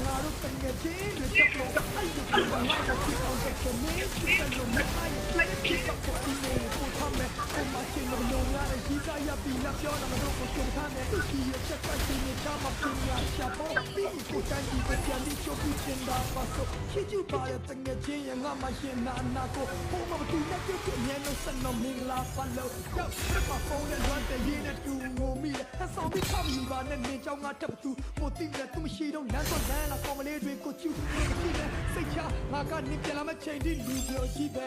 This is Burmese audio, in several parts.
ငါတို့တငယ်ချင်းတွေချက်လို့အဲ့ဒီကငါတို့ဖြစ်အောင်တဲ့မင်းဖြစ်လို့မအားရဖြစ်တော့ကိုအင်းလေးကိုထမ်းမယ်အမချင်းတို့လုံးရတဲ့ကြီးစားရပြီးလက်ပြောတော့မတို့ကိုရှင်ထားမယ်ဒီရချက်ပတ်ချင်းနဲ့ချမပညာရှာဖို့ပြီးကိုတန်းကြီးပဲပြန်ပြီးချုပ်ပြီးတင်တာပါဆိုချစ်ကျူပါတဲ့တငယ်ချင်းရဲ့ငါမရှင်နာနာကိုဟိုမှာတူနဲ့ပြုတ်ပြင်းနေလို့စနမင်္ဂလာပါလို့ရောက်မှာဖုန်းနဲ့လွှမ်းတဲ့ရင်းနဲ့တူငိုမိတယ်အဆောင်ပြီးခပ်ယူပါနဲ့နေကြောင်းငါတက်တူမို့တိတယ်သူမရှိတော့လမ်းတော့လမ်းလာကောင်မလေးတွေကိုကျူနေတယ်စိတ်ချငါကနေပြန်လာမချိန်ဒီလူပြောကြီးပဲ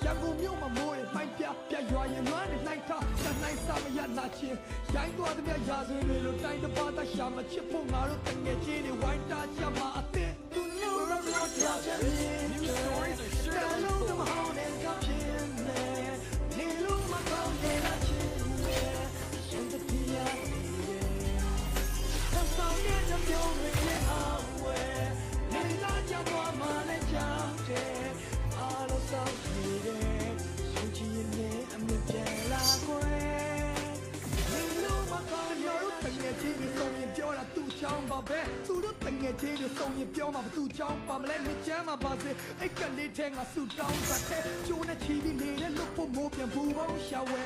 ရန်ကုန်မြို့မှာမိုးရမိုင်းပြရွာရင်လွမ်းနေလိုက်တာနိုင်စားမရနာချင်းရိုင်းသွားတဲ့ရာဇဝင်တွေလိုတိုင်းတစ်ပါးတရှာမချစ်ဖို့ငါတို့တငယ်ချင်းတွေဝိုင်းတာချမှာအသက်သူလို့ရတော့ကြာချင် New stories are sure to know them how they got in there နေလို့မကောင်းတဲ့လားချင်းရှင်တပြရသဆောင်ရဲ့မျိုးတွေရဲ့အဝဲနေလာကြပါမနဲ့ကြောက်တယ်အားလုံးစောင့်နေတယ်ရှင်ချီရဲ့အမြင်ပြန်လာခွဲနေလို့မကောင်းရတော့တကယ်ချင်းတွေဆုံးရင်ပြောတာသူ့ချောင်းပါပဲသူတို့တကယ်ချင်းတွေဆုံးရင်ပြောမှာသူ့ချောင်းပါမလဲနေချမ်းမှာပါစေအဲ့ကလေးထဲငါဆူတောင်းတာတဲ့ကျိုးနဲ့ချီပြီးနေတဲ့လို့ဖို့မိုးပြန်ဘူးပေါင်းရှာဝဲ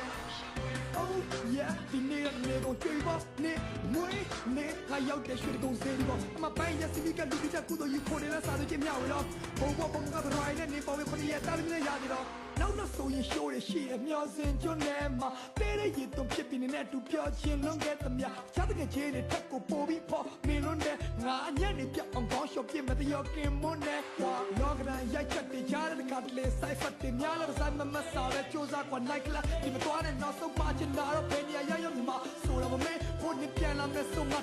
Oh yeah ဒီနေ့နေကိုကြွေပါနေမွေးနေခါရောက်တဲ့ရွှေတုံးစေးဒီပေါ့အမပိုင်းရစီကလူကြီးကကုသိုလ်ယူခေါ်တယ်လားစားလို့ချင်းမြောက်ရောဘုံဘုံကဘရိုင်းနဲ့နေပေါ်ပဲခရီးရတာလည်းရပြီတော့နောက်ဆိုရင်ရှိုးရရှိရမျောစင်ကျွန်းထဲမှာတဲတဲ့ရည်သွန်ဖြစ်ပြီးနေတဲ့တူပြောချင်းလုံးခဲ့သမျှချားတဲ့ချင်းတွေထက်ကိုပို့ပြီးဖို့မင်းလုံးတဲ့ငါအညံ့နေပြအောင်ကောင်းရှော့ပြမတရောကင်မွန်းနဲ့ကွာလောကရန်ရိုက်ချက်တွေကြားတဲ့ကတလေဆိုင်ဖတ်တယ်များလားဆိုင်မမဆော်တဲ့စူးစမ်းကွာနိုင်ကလာဒီမတော်တဲ့နောက်ဆုံးပါချင်တာတော့ဘယ်နေရာရောက်မှာဆိုတော့မမေဖို့နေပြန်လာမယ်ဆိုမှ